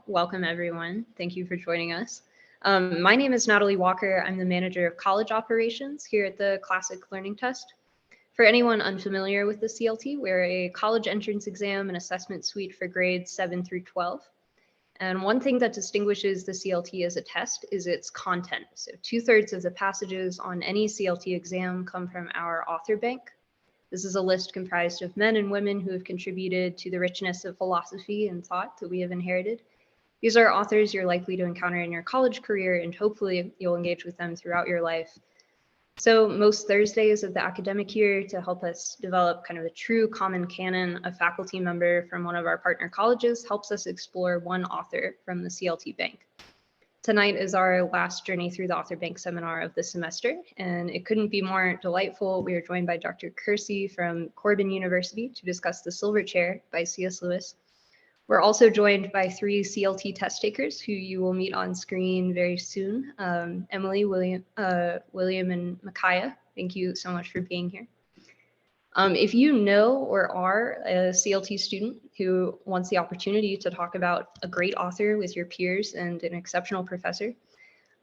Welcome, everyone. Thank you for joining us. My name is Natalie Walker. I'm the manager of college operations here at the Classic Learning Test. For anyone unfamiliar with the CLT, we're a college entrance exam and assessment suite for grades 7 through 12. And one thing that distinguishes the CLT as a test is its content. So 2/3 of the passages on any CLT exam come from our author bank. This is a list comprised of men and women who have contributed to the richness of philosophy and thought that we have inherited. These are authors you're likely to encounter in your college career, and hopefully you'll engage with them throughout your life. So most Thursdays of the academic year, to help us develop kind of a true common canon, a faculty member from one of our partner colleges helps us explore one author from the CLT bank. Tonight is our last journey through the Author Bank seminar of the semester, and it couldn't be more delightful. We are joined by Dr. Kersey from Corban University to discuss The Silver Chair by C.S. Lewis. We're also joined by 3 CLT test takers who you will meet on screen very soon. Emily, William, and Micaiah, thank you so much for being here. If you know or are a CLT student who wants the opportunity to talk about a great author with your peers and an exceptional professor,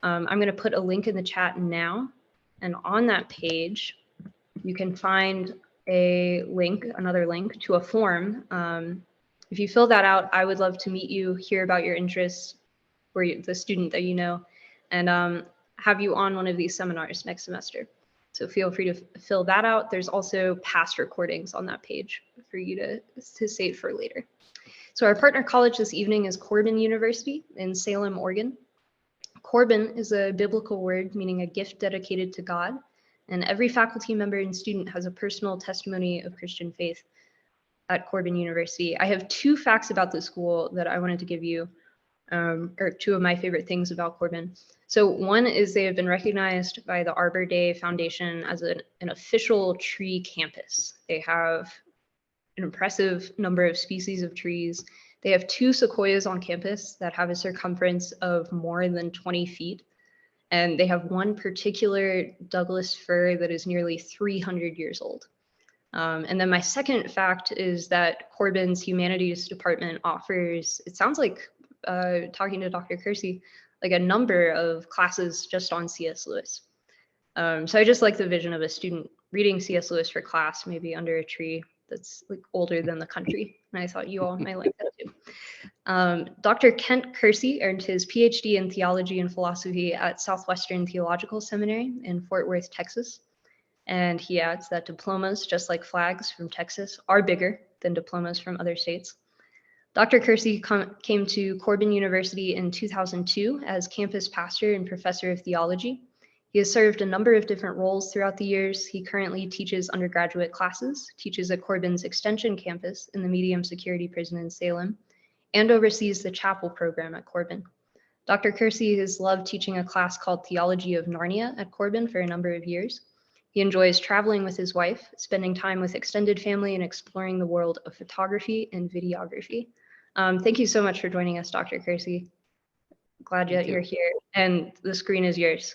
I'm going to put a link in the chat now. And on that page, you can find another link to a form. If you fill that out, I would love to meet you, hear about your interests, or the student that you know, and have you on one of these seminars next semester. So feel free to fill that out. There's also past recordings on that page for you to save for later. So our partner college this evening is Corban University in Salem, Oregon. Corban is a biblical word meaning a gift dedicated to God, and every faculty member and student has a personal testimony of Christian faith at Corban University. I have 2 facts about the school that I wanted to give you, or 2 of my favorite things about Corban. So one is they have been recognized by the Arbor Day Foundation as an official tree campus. They have an impressive number of species of trees. They have 2 sequoias on campus that have a circumference of more than 20 feet. And they have one particular Douglas fir that is nearly 300 years old. And then my second fact is that Corban's humanities department offers, it sounds like talking to Dr. Kersey, like a number of classes just on C.S. Lewis. So I just like the vision of a student reading C.S. Lewis for class, maybe under a tree that's like older than the country. And I thought you all might like that too. Dr. Kent Kersey earned his PhD in theology and philosophy at Southwestern Theological Seminary in Fort Worth, Texas. And he adds that diplomas, just like flags from Texas, are bigger than diplomas from other states. Dr. Kersey came to Corban University in 2002 as campus pastor and professor of theology. He has served a number of different roles throughout the years. He currently teaches undergraduate classes, teaches at Corban's Extension campus in the medium security prison in Salem, and oversees the chapel program at Corban. Dr. Kersey has loved teaching a class called Theology of Narnia at Corban for a number of years. He enjoys traveling with his wife, spending time with extended family, and exploring the world of photography and videography. Thank you so much for joining us, Dr. Kersey. Glad that you're here, and the screen is yours.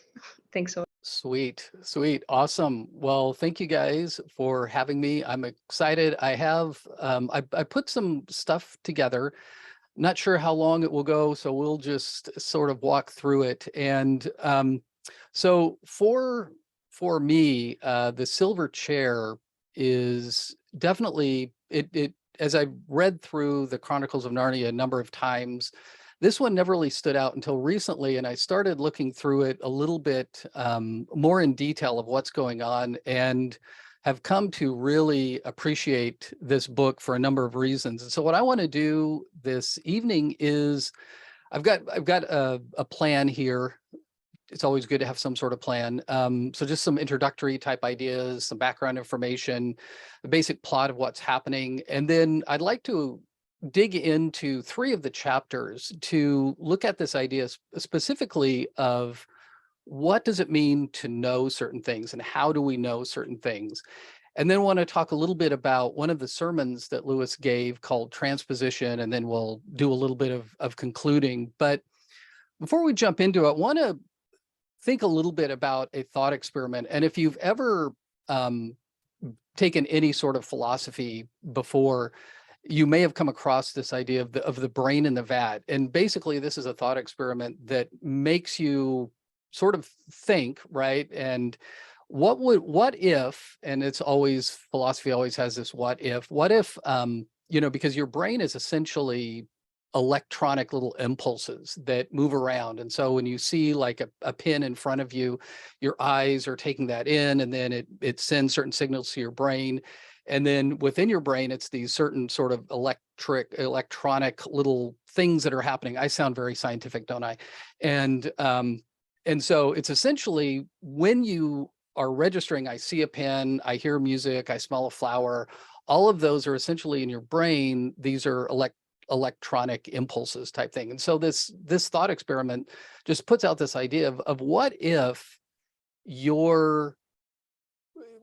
Thanks so much. Sweet, awesome. Well, thank you guys for having me. I'm excited. I have I put some stuff together. Not sure how long it will go, so we'll just sort of walk through it. And so for me, the Silver Chair is definitely it. As I read through the Chronicles of Narnia a number of times, this one never really stood out until recently, and I started looking through it a little bit more in detail of what's going on, and have come to really appreciate this book for a number of reasons. And so what I want to do this evening is I've got a plan here. It's always good to have some sort of plan. So just some introductory type ideas, some background information, the basic plot of what's happening. And then I'd like to dig into 3 of the chapters to look at this idea specifically of what does it mean to know certain things and how do we know certain things? And then want to talk a little bit about one of the sermons that Lewis gave called Transposition, and then we'll do a little bit of concluding. But before we jump into it, I want to think a little bit about a thought experiment. And if you've ever taken any sort of philosophy before, you may have come across this idea of the brain in the vat. And basically this is a thought experiment that makes you sort of think, right? And what if, and it's always, philosophy always has this what if, because your brain is essentially electronic little impulses that move around. And so when you see like a pin in front of you, your eyes are taking that in, and then it sends certain signals to your brain. And then within your brain, it's these certain sort of electronic little things that are happening. I sound very scientific, don't I? And so it's essentially when you are registering, I see a pen, I hear music, I smell a flower, all of those are essentially in your brain. These are electronic impulses type thing. And so this thought experiment just puts out this idea of what if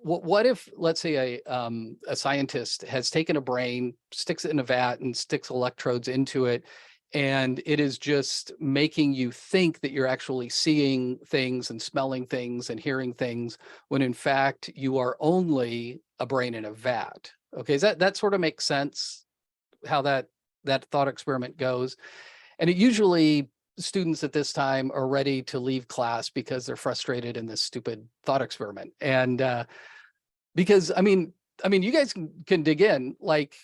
what if, let's say, a scientist has taken a brain, sticks it in a vat and sticks electrodes into it, and it is just making you think that you're actually seeing things and smelling things and hearing things, when in fact you are only a brain in a vat. Okay, that sort of makes sense how that thought experiment goes? And it usually, students at this time are ready to leave class because they're frustrated in this stupid thought experiment. And because I mean, you guys can dig in, like,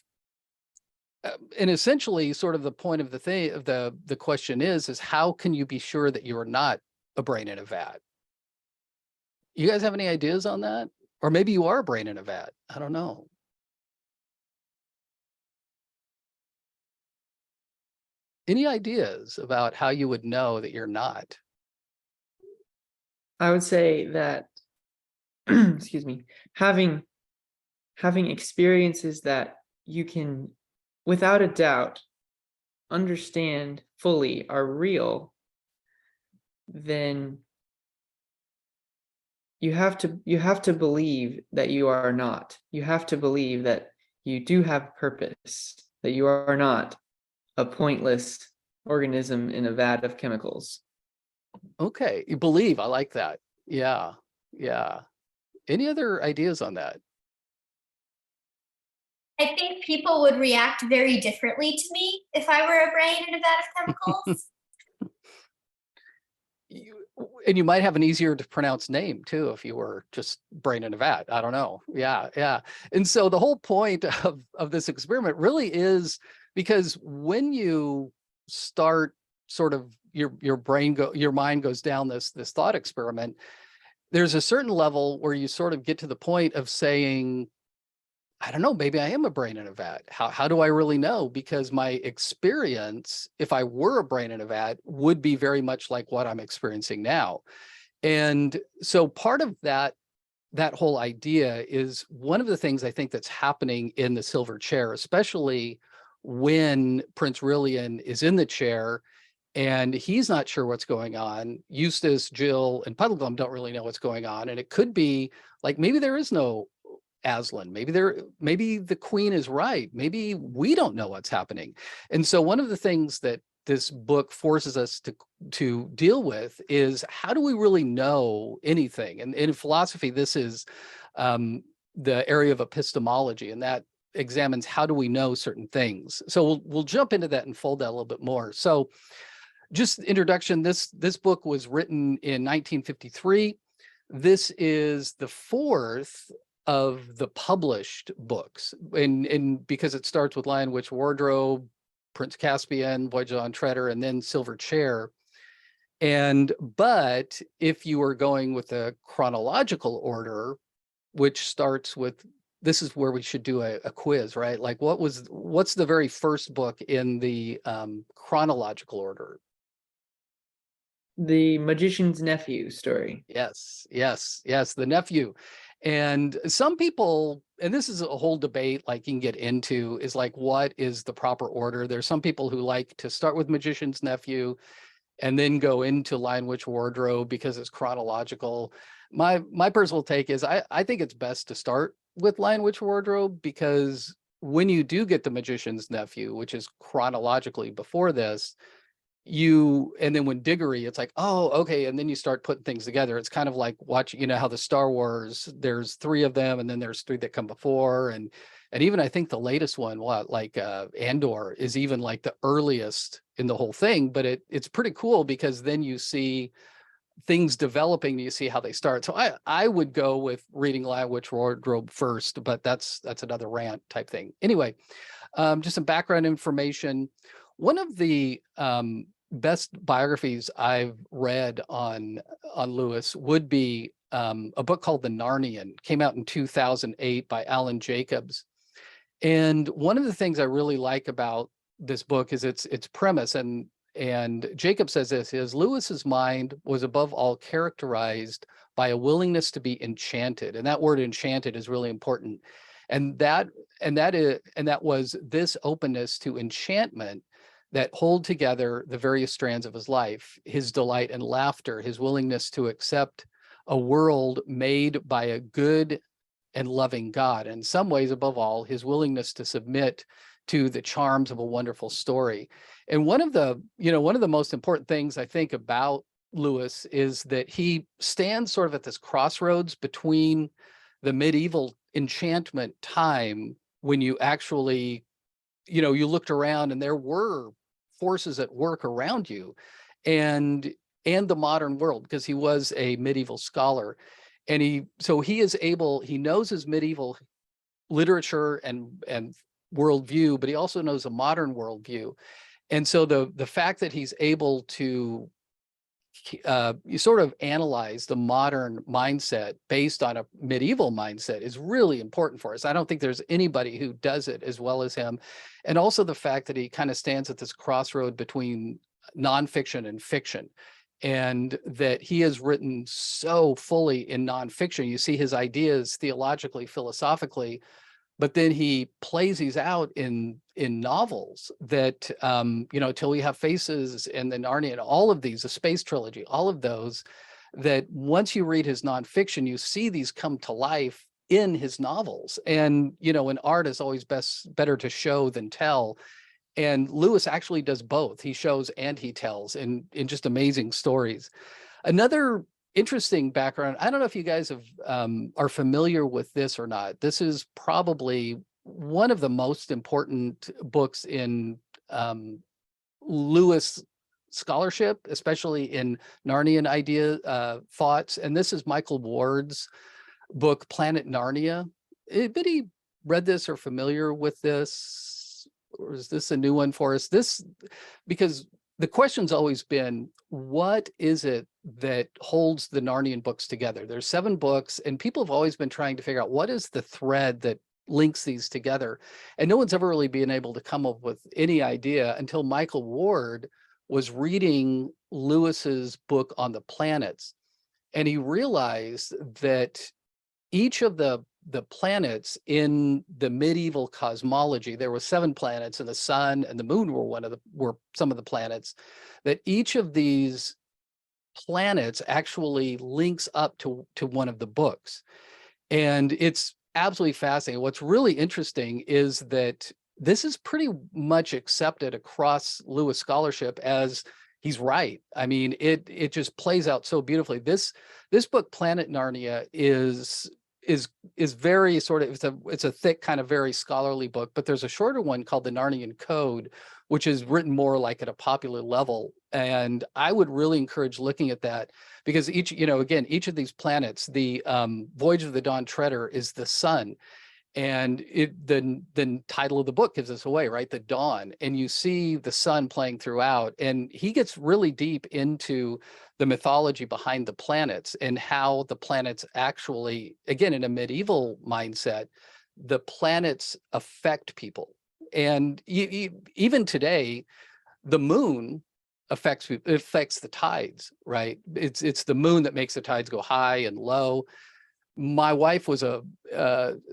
and essentially sort of the point of the thing of the question is how can you be sure that you are not a brain in a vat? You guys have any ideas on that? Or maybe you are a brain in a vat. I don't know. Any ideas about how you would know that you're not? I would say that, excuse me, having experiences that you can, without a doubt, understand fully are real, then you have to believe that you are not. You have to believe that you do have purpose, that you are not a pointless organism in a vat of chemicals. Okay, you believe. I like that. Yeah, yeah. Any other ideas on that? I think people would react very differently to me if I were a brain in a vat of chemicals. And you might have an easier to pronounce name too if you were just brain in a vat. I don't know. Yeah, yeah. And so the whole point of this experiment really is because when you start sort of your mind goes down this thought experiment, there's a certain level where you sort of get to the point of saying, I don't know, maybe I am a brain in a vat. How do I really know? Because my experience, if I were a brain in a vat, would be very much like what I'm experiencing now. And so part of that whole idea is one of the things I think that's happening in the silver chair, especially when Prince Rillian is in the chair and he's not sure what's going on. Eustace, Jill, and Puddleglum don't really know what's going on. And it could be like, maybe there is no Aslan. Maybe the queen is right. Maybe we don't know what's happening. And so one of the things that this book forces us to deal with is, how do we really know anything? And in philosophy, this is the area of epistemology, and that examines how do we know certain things. So we'll jump into that and fold that a little bit more. So just introduction, this book was written in 1953. This is the fourth of the published books, and because it starts with Lion, Witch, Wardrobe, Prince Caspian, Voyage on Treader, and then Silver Chair. But if you are going with a chronological order, which starts with, this is where we should do a quiz, right? Like what's the very first book in the chronological order? The Magician's Nephew story. Yes, the nephew. And some people, and this is a whole debate like you can get into, is like, what is the proper order? There's some people who like to start with Magician's Nephew and then go into Lion, Witch, Wardrobe because it's chronological. My personal take is I think it's best to start with Lion, Witch, Wardrobe, because when you do get the Magician's Nephew, which is chronologically before this, and then when Diggory, it's like, oh, okay. And then you start putting things together. It's kind of like watching, how the Star Wars, there's 3 of them, and then there's 3 that come before. And And even I think the latest one, like Andor, is even like the earliest in the whole thing. But it's pretty cool because then you see things developing, you see how they start. So I would go with reading Language Wardrobe first, but that's another rant type thing. Anyway, just some background information. One of the best biographies I've read on Lewis would be a book called The Narnian. Came out in 2008 by Alan Jacobs. And one of the things I really like about this book is its premise. And Jacob says this, is Lewis's mind was above all characterized by a willingness to be enchanted. And that word enchanted is really important. And that was this openness to enchantment that hold together the various strands of his life, his delight and laughter, his willingness to accept a world made by a good and loving God. And in some ways, above all, his willingness to submit to the charms of a wonderful story. And one of the most important things I think about Lewis is that he stands sort of at this crossroads between the medieval enchantment time, when you actually, you looked around and there were forces at work around you, and the modern world, because he was a medieval scholar. And he knows his medieval literature and worldview, but he also knows a modern worldview. And so the fact that he's able to you sort of analyze the modern mindset based on a medieval mindset is really important for us. I don't think there's anybody who does it as well as him. And also the fact that he kind of stands at this crossroad between nonfiction and fiction, and that he has written so fully in nonfiction. You see his ideas theologically, philosophically, but then he plays these out in novels that, Till We Have Faces and the Narnia and all of these, the Space Trilogy, all of those, that once you read his nonfiction, you see these come to life in his novels. And, in art is always better to show than tell. And Lewis actually does both. He shows and he tells in just amazing stories. Another interesting background, I don't know if you guys are familiar with this or not. This is probably one of the most important books in Lewis scholarship, especially in Narnian thoughts. And this is Michael Ward's book, Planet Narnia. Anybody read this or familiar with this? Or is this a new one for us? Because the question's always been, what is it that holds the Narnian books together? There's 7 books, and people have always been trying to figure out what is the thread that links these together. And no one's ever really been able to come up with any idea until Michael Ward was reading Lewis's book on the planets. And he realized that each of the planets in the medieval cosmology, there were 7 planets, and the sun and the moon were some of the planets, that each of these planets actually links up to one of the books. And it's absolutely fascinating. What's really interesting is that this is pretty much accepted across Lewis scholarship as he's right. I mean, it just plays out so beautifully. This book, Planet Narnia, is very sort of, it's a thick kind of very scholarly book, but there's a shorter one called the Narnian Code, which is written more like at a popular level. And I would really encourage looking at that, because each of these planets, the Voyage of the Dawn Treader is the sun. And the title of the book gives us away, right? The dawn. And you see the sun playing throughout. And he gets really deep into the mythology behind the planets and how the planets actually, again, in a medieval mindset, the planets affect people. And even today, the moon affects the tides, right? It's the moon that makes the tides go high and low. My wife was a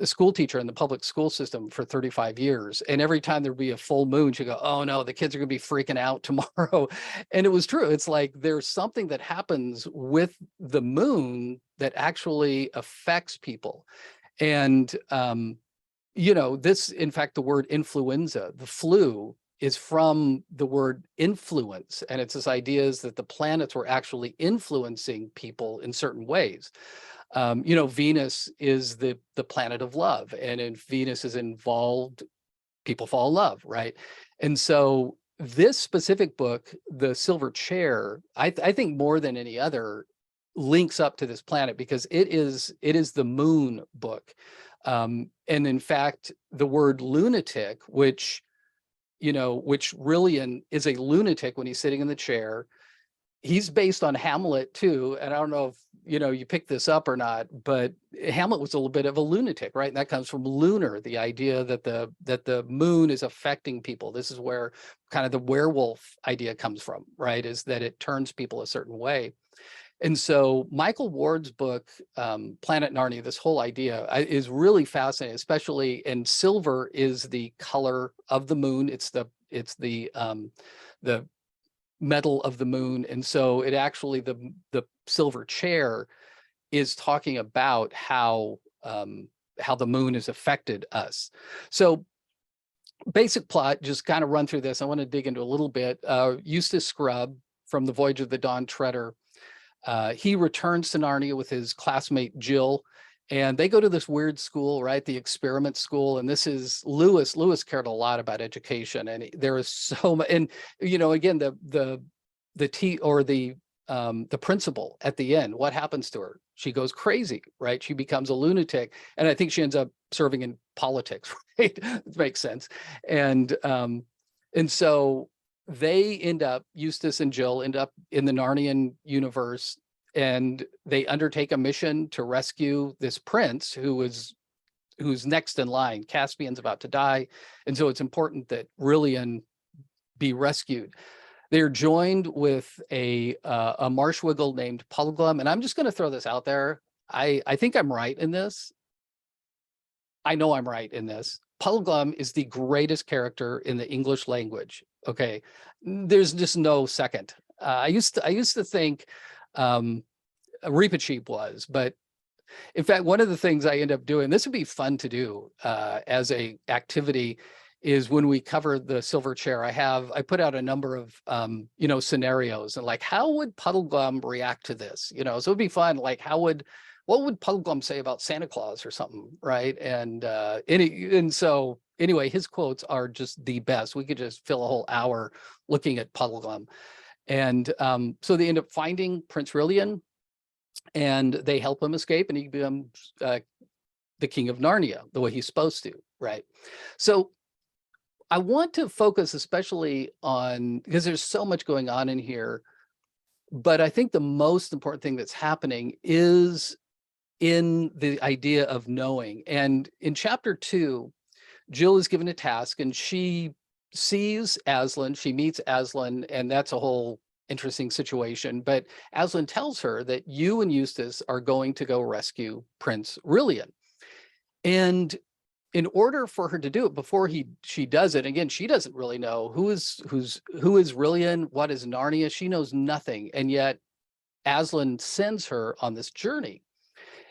school teacher in the public school system for 35 years. And every time there'd be a full moon, she'd go, oh no, the kids are gonna be freaking out tomorrow. And it was true. It's like, there's something that happens with the moon that actually affects people. And, this, in fact, the word influenza, the flu, is from the word influence. And it's this idea is that the planets were actually influencing people in certain ways. You know, Venus is the planet of love, and if Venus is involved, people fall in love, right? And so this specific book, The Silver Chair, I think more than any other links up to this planet because it is the moon book. And in fact, the word lunatic, which, you know, which Rillian is a lunatic when he's sitting in the chair. He's based on Hamlet too. And I don't know if, you know, you picked this up or not, but Hamlet was a little bit of a lunatic, right? And that comes from lunar, the idea that the moon is affecting people. This is where kind of the werewolf idea comes from, right? Is that it turns people a certain way. And so Michael Ward's book, Planet Narnia, this whole idea is really fascinating, especially, and silver is the color of the moon. It's the metal of the moon. And so it actually, the silver chair is talking about how the moon has affected us. So basic plot, just kind of run through this. I want to dig into a little bit. Eustace Scrubb from The Voyage of the Dawn Treader, he returns to Narnia with his classmate Jill, and they go to this weird school, right? The experiment school. And this is Lewis. Lewis cared a lot about education, and there is so much. And, you know, again, the principal at the end, what happens to her? She goes crazy, right? She becomes a lunatic. And I think she ends up serving in politics, right? It makes sense. And so they end up, Eustace and Jill end up in the Narnian universe, and they undertake a mission to rescue this prince who's next in line. Caspian's about to die. And so it's important that Rillian be rescued. They're joined with a marshwiggle named Puddleglum. And I'm just going to throw this out there. I think I'm right in this. I know I'm right in this. Puddleglum is the greatest character in the English language. There's just no second. I used to think Reepicheep was, but in fact, one of the things I end up doing, this would be fun to do as a activity, is when we cover the silver chair, I put out a number of scenarios, and like, how would Puddleglum react to this? You know, so it'd be fun. Like, what would Puddleglum say about Santa Claus or something, right? And so anyway, his quotes are just the best. We could just fill a whole hour looking at Puddleglum. And so they end up finding Prince Rillian, and they help him escape, and he becomes the king of Narnia, the way he's supposed to, right? So I want to focus especially on, because there's so much going on in here, but I think the most important thing that's happening is in the idea of knowing. And in chapter 2, Jill is given a task, and she sees Aslan, she meets Aslan, and that's a whole interesting situation. But Aslan tells her that you and Eustace are going to go rescue Prince Rillian. And in order for her to do it, before she does it, again, she doesn't really know who is Rillian, what is Narnia. She knows nothing. And yet Aslan sends her on this journey.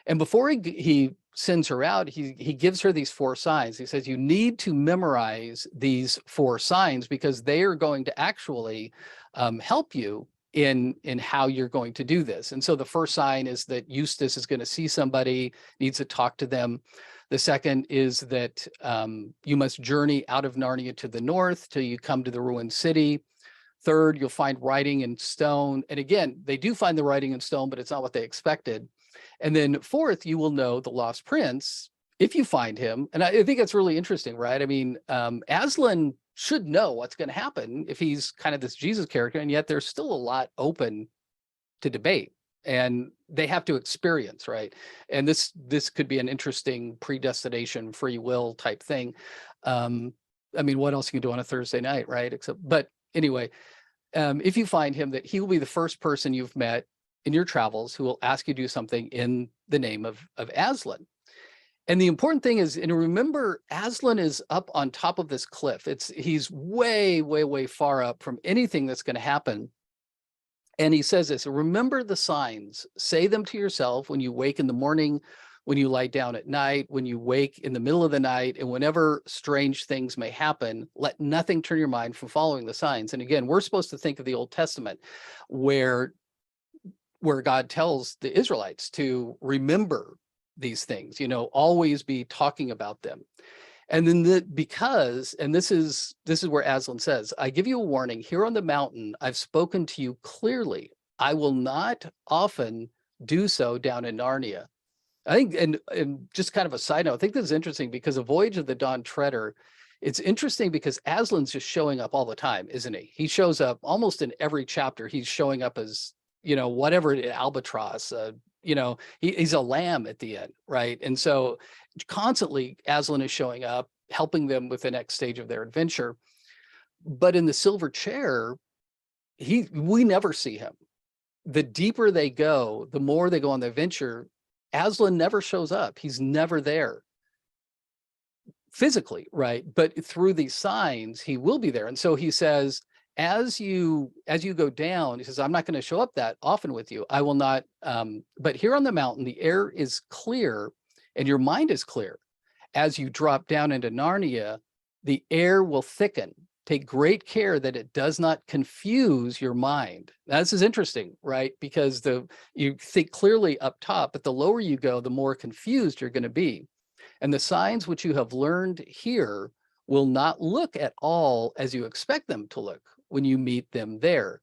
And before he sends her out, he gives her these 4 signs. He says, you need to memorize these 4 signs, because they are going to actually help you in how you're going to do this. And so the first sign is that Eustace is going to see somebody, needs to talk to them. The second is that you must journey out of Narnia to the north till you come to the ruined city. Third, you'll find writing in stone. And again, they do find the writing in stone, but it's not what they expected. And then fourth, you will know the lost prince if you find him. And I think that's really interesting, right? I mean, Aslan should know what's going to happen if he's kind of this Jesus character, and yet there's still a lot open to debate, and they have to experience, right? And this could be an interesting predestination, free will type thing. I mean, what else you can do on a Thursday night, right? But anyway, if you find him, that he will be the first person you've met in your travels who will ask you to do something in the name of Aslan. And the important thing is, and remember, Aslan is up on top of this cliff. He's way, way, way far up from anything that's going to happen. And he says this: remember the signs, say them to yourself when you wake in the morning, when you lie down at night, when you wake in the middle of the night, and whenever strange things may happen, let nothing turn your mind from following the signs. And again, we're supposed to think of the Old Testament, where where God tells the Israelites to remember these things, always be talking about them. And then and this is where Aslan says, I give you a warning here on the mountain, I've spoken to you clearly. I will not often do so down in Narnia. I think, and just kind of a side note, I think this is interesting because A Voyage of the Dawn Treader, it's interesting because Aslan's just showing up all the time, isn't he? He shows up almost in every chapter. He's showing up as, whatever, albatross, he's a lamb at the end, right? And so constantly Aslan is showing up, helping them with the next stage of their adventure. But in the Silver Chair, we never see him. The deeper they go, the more they go on the adventure, Aslan never shows up. He's never there physically, right? But through these signs, he will be there. And so he says, as you go down, he says, I'm not going to show up that often with you. I will not, but here on the mountain, the air is clear and your mind is clear. As you drop down into Narnia, the air will thicken. Take great care that it does not confuse your mind. Now, this is interesting, right? Because you think clearly up top, but the lower you go, the more confused you're going to be. And the signs which you have learned here will not look at all as you expect them to look when you meet them there.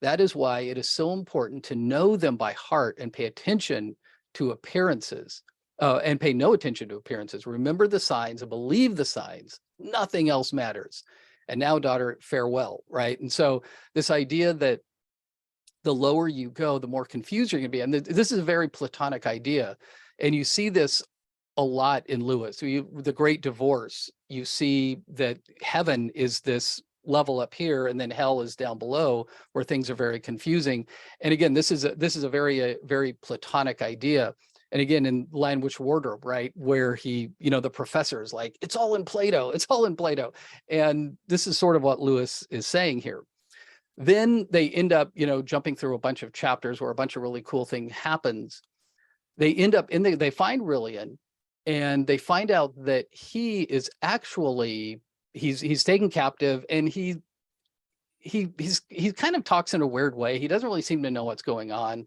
That is why it is so important to know them by heart and pay attention to appearances, and pay no attention to appearances. Remember the signs and believe the signs. Nothing else matters. And now, daughter, farewell, right? And so this idea that the lower you go, the more confused you're going to be. And this is a very Platonic idea. And you see this a lot in Lewis. The Great Divorce, you see that heaven is this level up here and then hell is down below where things are very confusing. And again, this is a very Platonic idea. And again, in Language Wardrobe, right, where the professor is like, it's all in Plato, it's all in Plato. And this is sort of what Lewis is saying here. Then they end up, jumping through a bunch of chapters where a bunch of really cool thing happens. They end up they find Rillian, and they find out that he is actually, he's taken captive, and he kind of talks in a weird way. He doesn't really seem to know what's going on.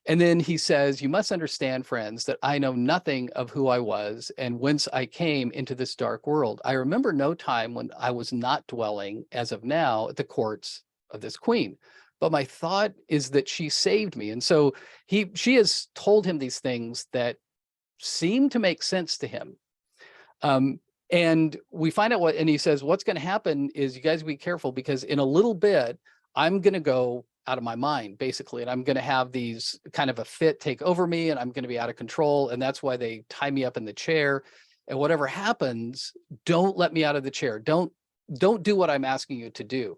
And then he says, you must understand, friends, that I know nothing of who I was and whence I came into this dark world. I remember no time when I was not dwelling, as of now, at the courts of this queen. But my thought is that she saved me. And so she has told him these things that seem to make sense to him. And we find out and he says, what's going to happen is you guys be careful, because in a little bit, I'm going to go out of my mind, basically, and I'm going to have these kind of a fit take over me, and I'm going to be out of control. And that's why they tie me up in the chair. And whatever happens, don't let me out of the chair. Don't do what I'm asking you to do.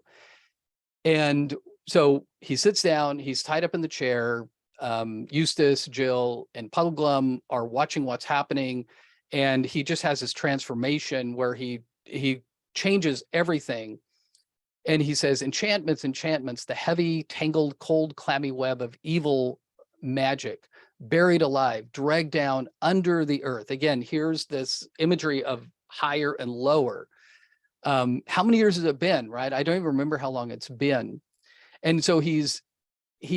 And so he sits down, he's tied up in the chair. Eustace, Jill, and Puddleglum are watching what's happening. And he just has this transformation where he changes everything. And he says, enchantments, enchantments, the heavy, tangled, cold, clammy web of evil magic, buried alive, dragged down under the earth. Again, here's this imagery of higher and lower. How many years has it been, right? I don't even remember how long it's been. And so he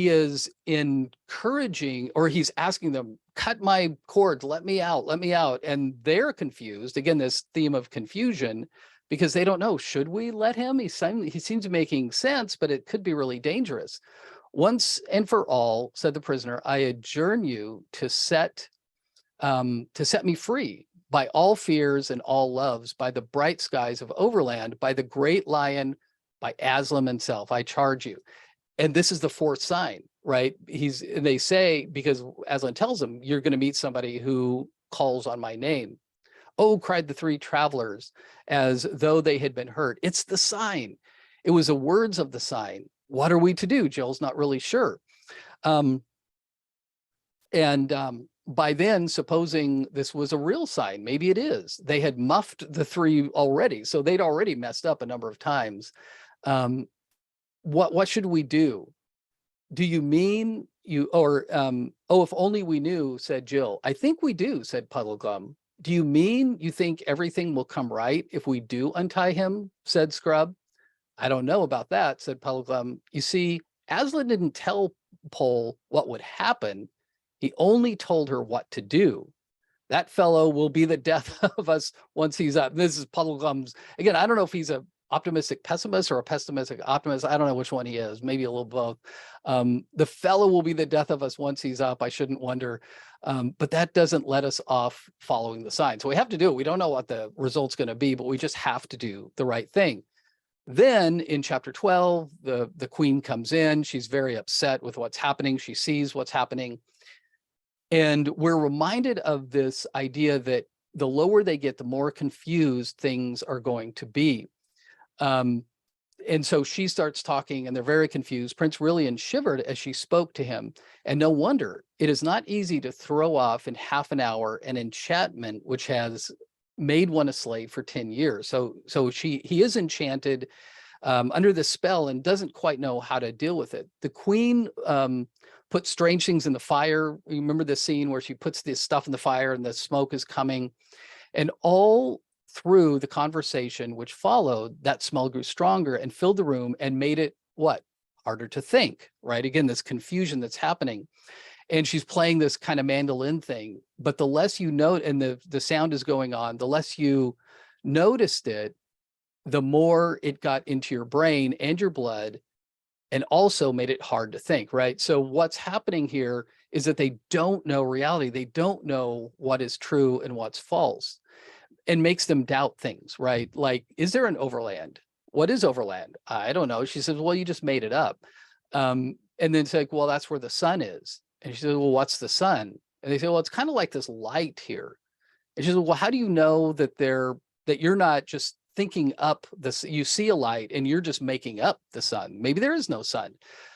is encouraging, or he's asking them, cut my cords, let me out, let me out. And they're confused. Again, this theme of confusion, because they don't know, should we let him? He seems making sense, but it could be really dangerous. Once and for all, said the prisoner, I adjourn you to set me free by all fears and all loves, by the bright skies of Overland, by the great lion, by Aslan himself, I charge you. And this is the fourth sign, right? They say, because Aslan tells them, you're going to meet somebody who calls on my name. Oh, cried the three travelers, as though they had been hurt. It's the sign. It was the words of the sign. What are we to do? Jill's not really sure. By then, supposing this was a real sign, maybe it is. They had muffed the three already, so they'd already messed up a number of times. What should we do? Do you mean you, or, oh, if only we knew, said Jill. I think we do, said Puddleglum. Do you mean you think everything will come right if we do untie him, said Scrub. I don't know about that, said Puddleglum. You see, Aslan didn't tell pole what would happen. He only told her what to do. That fellow will be the death of us once he's up. This is Puddleglum's. Again, I don't know if he's a optimistic pessimist or a pessimistic optimist. I don't know which one he is, maybe a little both. The fellow will be the death of us once he's up. I shouldn't wonder. But that doesn't let us off following the sign. So we have to do it. We don't know what the result's going to be, but we just have to do the right thing. Then in chapter 12, the queen comes in. She's very upset with what's happening. She sees what's happening. And we're reminded of this idea that the lower they get, the more confused things are going to be. And so she starts talking and they're very confused. Prince Rilian shivered as she spoke to him. And no wonder, it is not easy to throw off in half an hour an enchantment which has made one a slave for 10 years. So he is enchanted under the spell and doesn't quite know how to deal with it. The queen puts strange things in the fire. You remember the scene where she puts this stuff in the fire and the smoke is coming. And all through the conversation which followed, that smell grew stronger and filled the room and made it what? Harder to think, right? Again, this confusion that's happening. And she's playing this kind of mandolin thing, but the less you note and the sound is going on, the less you noticed it, the more it got into your brain and your blood and also made it hard to think, right? So what's happening here is that they don't know reality. They don't know what is true and what's false, and makes them doubt things, right? Like, is there an overland? What is overland? I don't know. She says, well, you just made it up. And then it's like, well, that's where the sun is. And she says, well, what's the sun? And they say, well, it's kind of like this light here. And she says, well, how do you know that you're not just thinking up this? You see a light and you're just making up the sun. Maybe there is no sun.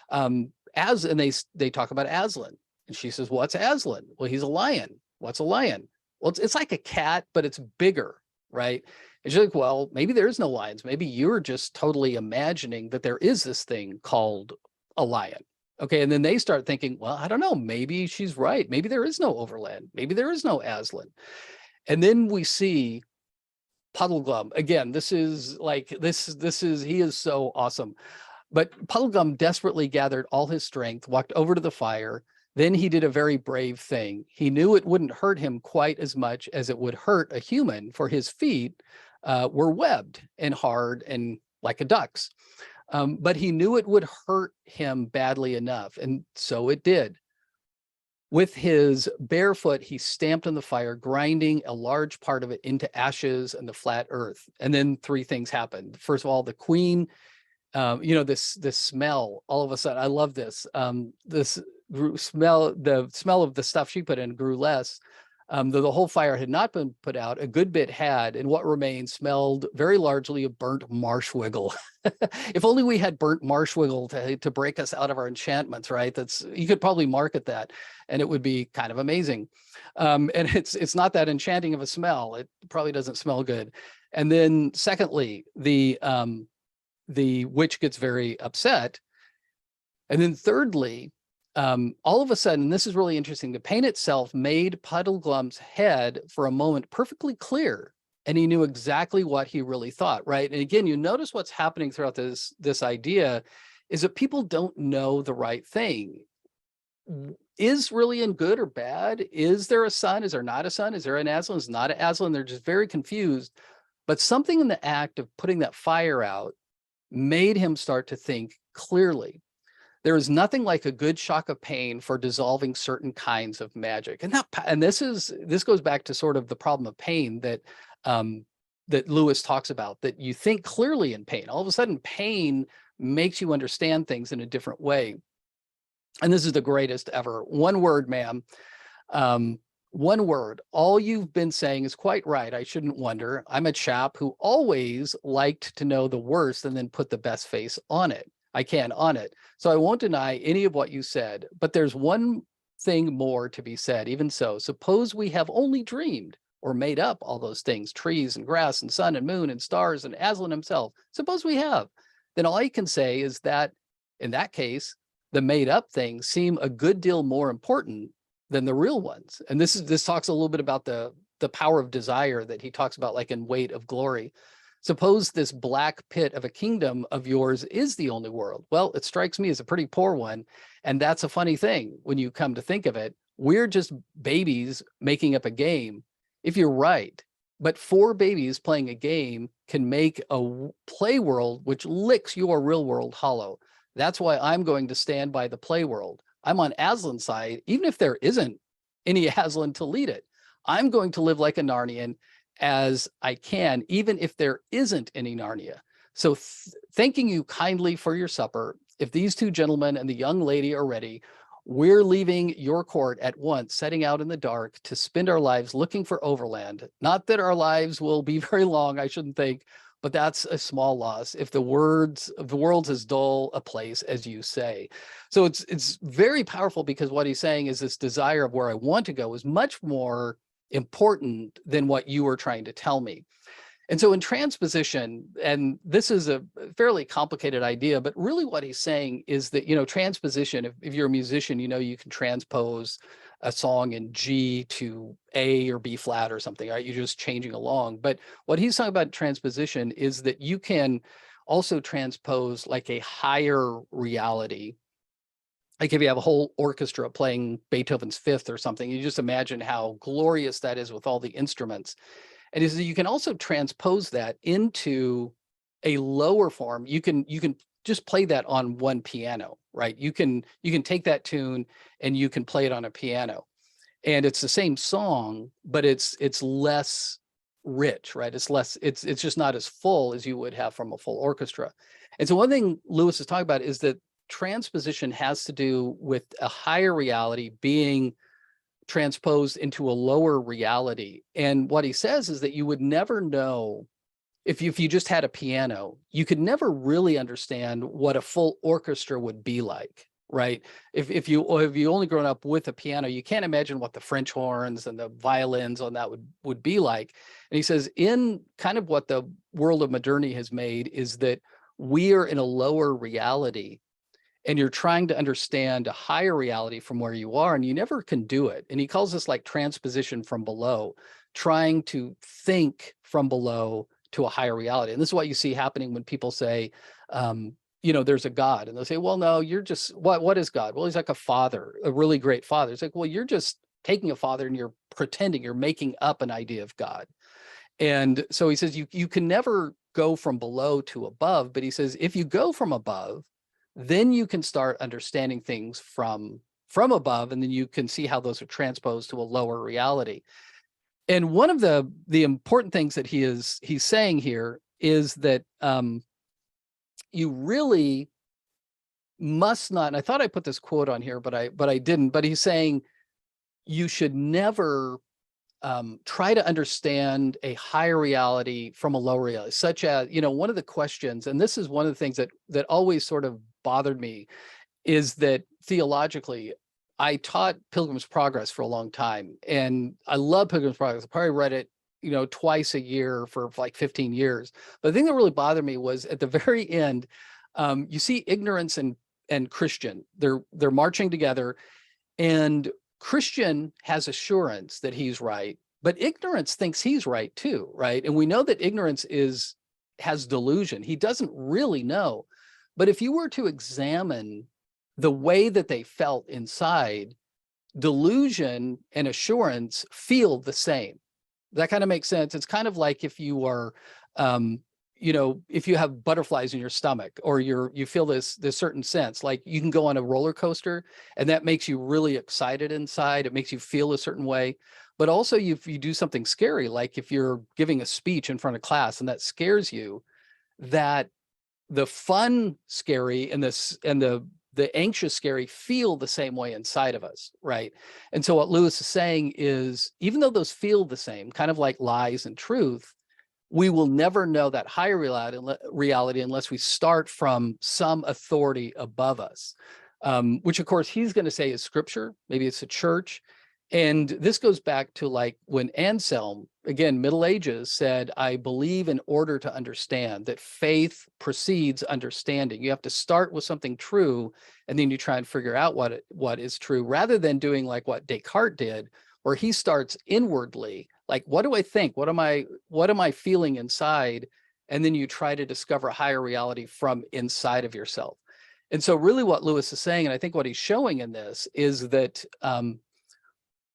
And they talk about Aslan. And she says, what's Aslan? Well, he's a lion. What's a lion? Well, it's like a cat, but it's bigger, right? And she's like, well, maybe there is no lions. Maybe you're just totally imagining that there is this thing called a lion. Okay, and then they start thinking, well, I don't know, maybe she's right. Maybe there is no overland. Maybe there is no Aslan. And then we see Puddleglum. Again, he is so awesome. But Puddleglum desperately gathered all his strength, walked over to the fire. Then he did a very brave thing. He knew it wouldn't hurt him quite as much as it would hurt a human, for his feet were webbed and hard and like a duck's. But he knew it would hurt him badly enough, and so it did. With his bare foot, he stamped on the fire, grinding a large part of it into ashes and the flat earth. And then three things happened. First of all, the queen, this smell, all of a sudden, I love this. The smell of the stuff she put in grew less. Though the whole fire had not been put out, a good bit had, and what remained smelled very largely of burnt marshwiggle. If only we had burnt marshwiggle to break us out of our enchantments, right? You could probably market that, and it would be kind of amazing. And it's not that enchanting of a smell. It probably doesn't smell good. And then secondly, the witch gets very upset. And then thirdly, all of a sudden, this is really interesting, the pain itself made Puddleglum's head for a moment perfectly clear, and he knew exactly what he really thought, right? And again, you notice what's happening throughout this idea is that people don't know the right thing. Is Rilian good or bad? Is there a sun? Is there not a sun? Is there an Aslan? Is not an Aslan? They're just very confused. But something in the act of putting that fire out made him start to think clearly. There is nothing like a good shock of pain for dissolving certain kinds of magic. And this goes back to sort of the problem of pain that Lewis talks about, that you think clearly in pain. All of a sudden, pain makes you understand things in a different way. And this is the greatest ever. One word, ma'am. One word. All you've been saying is quite right. I shouldn't wonder. I'm a chap who always liked to know the worst and then put the best face on it. So I won't deny any of what you said, but there's one thing more to be said. Even so, suppose we have only dreamed or made up all those things, trees and grass and sun and moon and stars and Aslan himself. Suppose we have, then all I can say is that in that case, the made up things seem a good deal more important than the real ones. And this talks a little bit about the power of desire that he talks about, like in Weight of Glory. Suppose this black pit of a kingdom of yours is the only world. Well, it strikes me as a pretty poor one. And that's a funny thing when you come to think of it. We're just babies making up a game, if you're right. But 4 babies playing a game can make a play world which licks your real world hollow. That's why I'm going to stand by the play world. I'm on Aslan's side, even if there isn't any Aslan to lead it. I'm going to live like a Narnian as I can, even if there isn't any Narnia. So thanking you kindly for your supper. If these 2 gentlemen and the young lady are ready, we're leaving your court at once, setting out in the dark to spend our lives looking for overland. Not that our lives will be very long, I shouldn't think, but that's a small loss if the world's as dull a place as you say. So it's very powerful, because what he's saying is this desire of where I want to go is much more important than what you were trying to tell me. And so in transposition, and this is a fairly complicated idea, but really what he's saying is that, transposition, if you're a musician, you can transpose a song in G to A or B flat or something, right? You're just changing along. But what he's talking about transposition is that you can also transpose like a higher reality. Like if you have a whole orchestra playing Beethoven's Fifth or something, you just imagine how glorious that is with all the instruments. And is that you can also transpose that into a lower form. You can just play that on one piano, right? You can take that tune and you can play it on a piano, and it's the same song, but it's less rich, right? It's just not as full as you would have from a full orchestra. And so one thing Lewis is talking about is that transposition has to do with a higher reality being transposed into a lower reality. And what he says is that you would never know if you just had a piano, you could never really understand what a full orchestra would be like, right? If you only grown up with a piano, you can't imagine what the French horns and the violins on that would be like. And he says, in kind of what the world of modernity has made is that we are in a lower reality, and you're trying to understand a higher reality from where you are, and you never can do it. And he calls this like transposition from below, trying to think from below to a higher reality. And this is what you see happening when people say, there's a God, and they'll say, well, no, you're just, what is God? Well, he's like a father, a really great father. It's like, well, you're just taking a father and you're pretending, you're making up an idea of God. And so he says, you can never go from below to above, but he says, if you go from above, then you can start understanding things from above, and then you can see how those are transposed to a lower reality. And one of the important things that he's saying here is that you really must not, and I thought I put this quote on here, but I didn't, but he's saying you should never try to understand a higher reality from a lower reality, such as, one of the questions, and this is one of the things that always sort of bothered me, is that theologically, I taught Pilgrim's Progress for a long time, and I love Pilgrim's Progress. I probably read it, twice a year for like 15 years. But the thing that really bothered me was at the very end, you see ignorance and Christian, they're marching together, and Christian has assurance that he's right, but ignorance thinks he's right too, right? And we know that ignorance has delusion. He doesn't really know. But if you were to examine the way that they felt inside, delusion and assurance feel the same. That kind of makes sense. It's kind of like if you are, if you have butterflies in your stomach, or you feel this certain sense, like you can go on a roller coaster and that makes you really excited inside. It makes you feel a certain way. But also if you do something scary, like if you're giving a speech in front of class and that scares you, that the fun scary and the anxious scary feel the same way inside of us, right? And so what Lewis is saying is, even though those feel the same, kind of like lies and truth, we will never know that higher reality unless we start from some authority above us, which of course he's going to say is scripture. Maybe it's a church. And this goes back to like when Anselm, again, Middle Ages, said, I believe in order to understand, that faith precedes understanding. You have to start with something true, and then you try and figure out what is true, rather than doing like what Descartes did, where he starts inwardly, like, what do I think? What am I feeling inside? and then you try to discover a higher reality from inside of yourself. And so really what Lewis is saying, and I think what he's showing in this, is that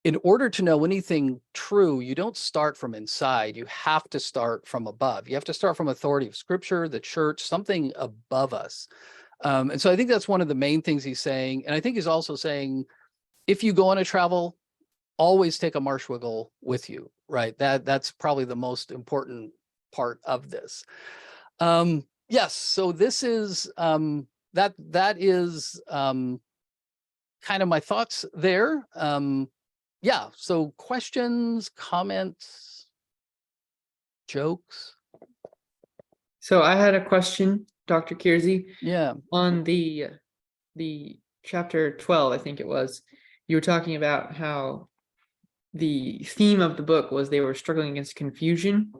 in order to know anything true, you don't start from inside. You have to start from above. You have to start from authority of Scripture, the church, something above us. And so I think that's one of the main things he's saying. And I think he's also saying, if you go on a travel, always take a marshwiggle with you, right? That's probably the most important part of this. Yes, so this is that is kind of my thoughts there. Yeah, so questions, comments, jokes? So I had a question, Dr. Kiersey, Yeah. on the chapter 12, I think it was. You were talking about how the theme of the book was they were struggling against confusion.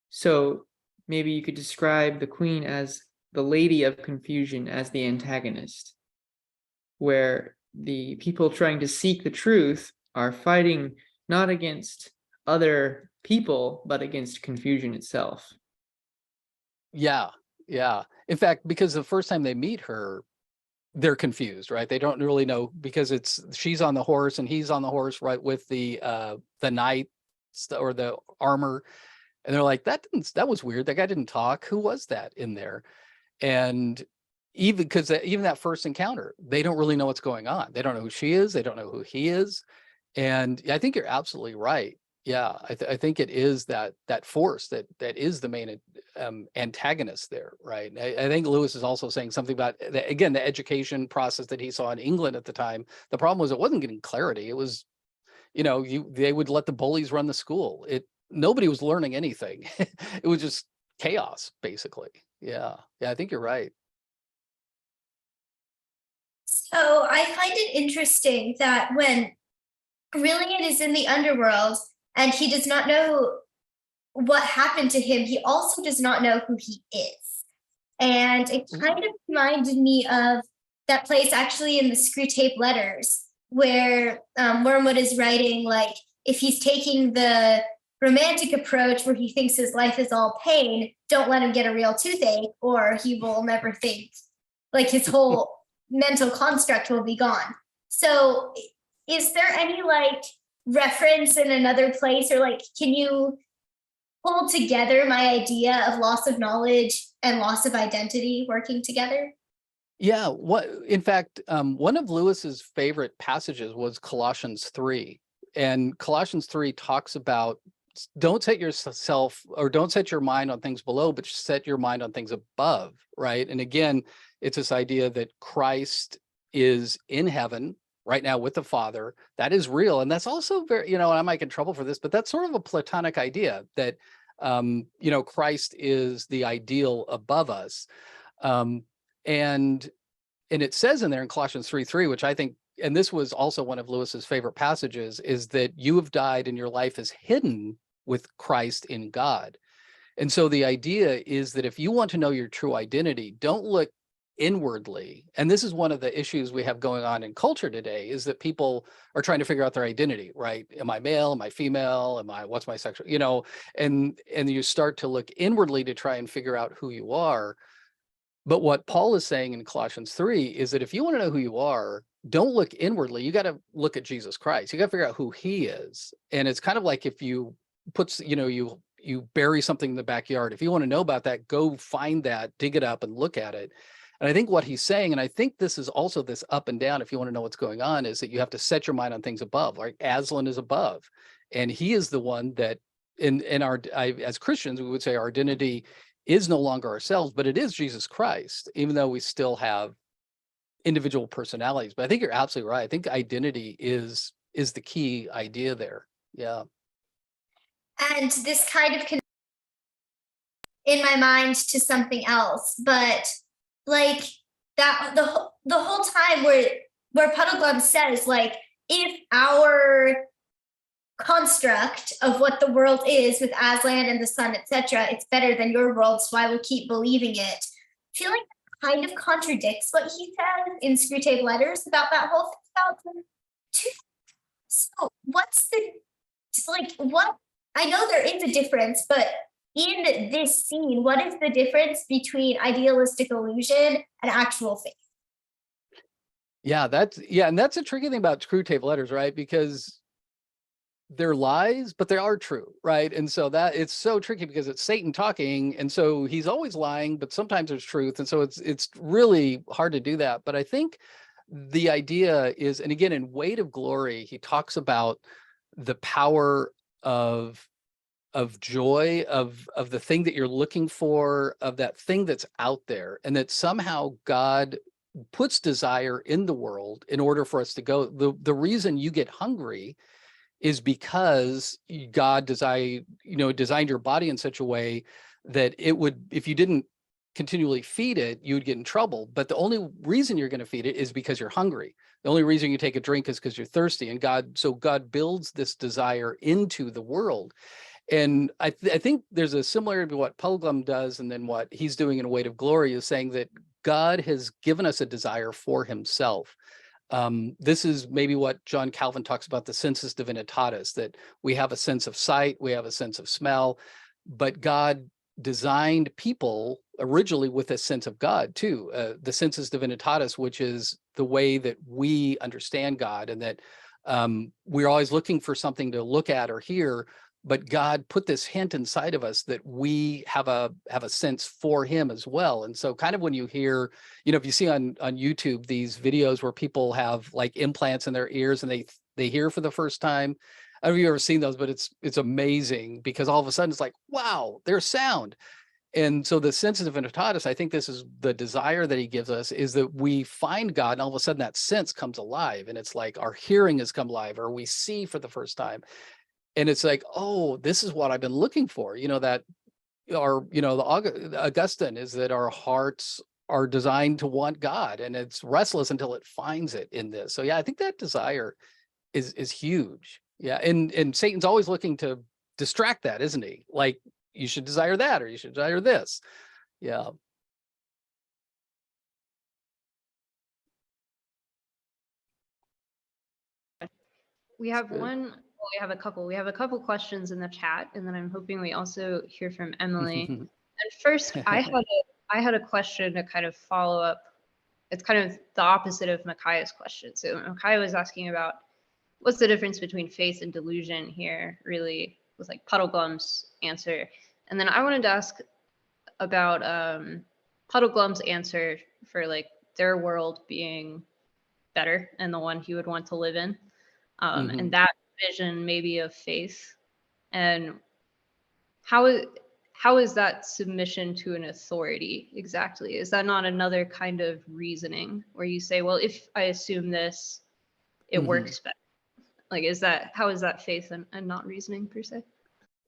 So maybe you could describe the queen as the lady of confusion, as the antagonist, where the people trying to seek the truth are fighting not against other people, but against confusion itself. Yeah, yeah. In fact, because the first time they meet her, they're confused, right? They don't really know, because she's on the horse and he's on the horse, right, with the knight or the armor, and they're like, that was weird. That guy didn't talk. Who was that in there? And even because even that first encounter, they don't really know what's going on. They don't know who she is. They don't know who he is. And I think you're absolutely right. Yeah, I think it is that force that is the main antagonist there, right? I think Lewis is also saying something about, again, the education process that he saw in England at the time. The problem was it wasn't getting clarity. It was, they would let the bullies run the school. Nobody was learning anything. It was just chaos, basically. Yeah, I think you're right. So I find it interesting that when Aurelian is in the underworld and he does not know what happened to him, he also does not know who he is. And it kind of reminded me of that place actually in the Screwtape Letters, where Wormwood is writing, like, if he's taking the romantic approach where he thinks his life is all pain, don't let him get a real toothache, or he will never think, like, his whole mental construct will be gone. So is there any like reference in another place, or like, can you pull together my idea of loss of knowledge and loss of identity working together? Yeah, in fact, one of Lewis's favorite passages was Colossians 3. And Colossians 3 talks about, don't set yourself, or don't set your mind on things below, but set your mind on things above, right? And again, it's this idea that Christ is in heaven right now with the Father. That is real. And that's also very, and I might get in trouble for this, but that's sort of a Platonic idea that, Christ is the ideal above us. And it says in there in Colossians 3:3, which I think, and this was also one of Lewis's favorite passages, is that you have died and your life is hidden with Christ in God. And so the idea is that if you want to know your true identity, don't look inwardly. And this is one of the issues we have going on in culture today, is that people are trying to figure out their identity, right? Am I male? Am I female? What's my sexual, and you start to look inwardly to try and figure out who you are. But what Paul is saying in Colossians 3 is that if you want to know who you are, don't look inwardly. You got to look at Jesus Christ. You got to figure out who he is. And it's kind of like if you put, you bury something in the backyard. If you want to know about that, go find that, dig it up and look at it. And I think what he's saying, and I think this is also this up and down, if you want to know what's going on, is that you have to set your mind on things above. Like Aslan is above. And he is the one that as Christians, we would say our identity is no longer ourselves, but it is Jesus Christ, even though we still have individual personalities. But I think you're absolutely right. I think identity is the key idea there. Yeah. And this kind of in my mind to something else, but like that the whole time where Puddleglum says, like, if our construct of what the world is with Aslan and the sun, etc., it's better than your world, so I will keep believing it. I feel like that kind of contradicts what he said in Screwtape Letters about that whole thing about the tooth. So what's the, like, what, I know there is a difference, but in this scene, what is the difference between idealistic illusion and actual faith? Yeah, and that's a tricky thing about Screwtape Letters, right? Because they're lies, but they are true, right? And so that it's so tricky because it's Satan talking, and so he's always lying, but sometimes there's truth, and so it's really hard to do that. But I think the idea is, and again, in Weight of Glory, he talks about the power of joy, of the thing that you're looking for, of that thing that's out there, and that somehow God puts desire in the world in order for us to go. The reason you get hungry is because God designed your body in such a way that it would, if you didn't continually feed it, you would get in trouble. But the only reason you're going to feed it is because you're hungry. The only reason you take a drink is because you're thirsty. And God builds this desire into the world. And I think there's a similarity to what Puddleglum does, and then what he's doing in Weight of Glory is saying that God has given us a desire for himself. This is maybe what John Calvin talks about, the sensus divinitatis, that we have a sense of sight, we have a sense of smell, but God designed people originally with a sense of God too, the sensus divinitatis, which is the way that we understand God, and that we're always looking for something to look at or hear, but God put this hint inside of us that we have a sense for him as well. And so kind of when you hear, if you see on YouTube these videos where people have like implants in their ears and they hear for the first time. I don't know if you've ever seen those, but it's amazing because all of a sudden it's like, wow, there's sound. And so the sensitive divinitatis, I think this is the desire that he gives us, is that we find God and all of a sudden that sense comes alive, and it's like our hearing has come alive, or we see for the first time. And it's like, oh, this is what I've been looking for, that the Augustine is that our hearts are designed to want God, and it's restless until it finds it in this. So yeah, I think that desire is huge. Yeah. And Satan's always looking to distract that, isn't he? Like, you should desire that, or you should desire this. Yeah. We have good. we have a couple questions in the chat, and then I'm hoping we also hear from Emily. And first, I had a question to kind of follow up. It's kind of the opposite of Micaiah's question. So Micaiah was asking about what's the difference between faith and delusion here, really, was like Puddleglum's answer. And then I wanted to ask about Puddleglum's answer for like their world being better and the one he would want to live in. And that vision maybe of faith, and how is that submission to an authority exactly? Is that not another kind of reasoning where you say, well, if I assume this, it works better? Like, how is that faith and not reasoning per se?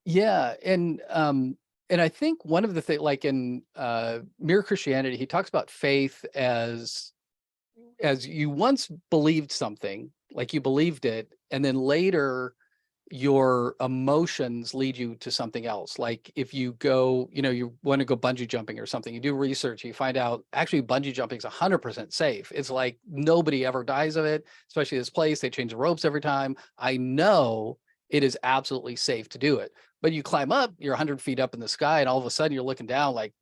Yeah. And I think one of the things, like in Mere Christianity, he talks about faith as you once believed something, like you believed it, and then later your emotions lead you to something else. Like if you go, you want to go bungee jumping or something, you do research, you find out actually bungee jumping is 100% safe. It's like nobody ever dies of it, especially this place. They change the ropes every time. I know it is absolutely safe to do it. But you climb up, you're 100 feet up in the sky, and all of a sudden you're looking down, like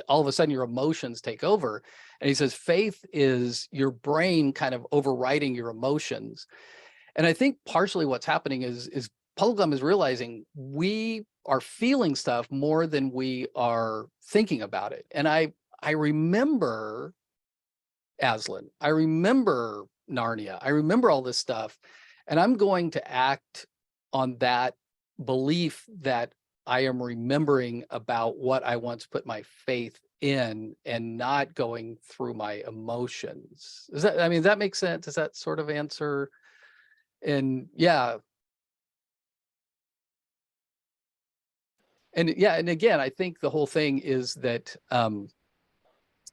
all of a sudden your emotions take over. And he says, faith is your brain kind of overriding your emotions. And I think partially what's happening is Puddleglum is realizing we are feeling stuff more than we are thinking about it. And I remember Aslan, I remember Narnia, I remember all this stuff, and I'm going to act on that belief that I am remembering about what I once put my faith in, and not going through my emotions. Does that make sense? Does that sort of answer? And yeah. And again, I think the whole thing is that, and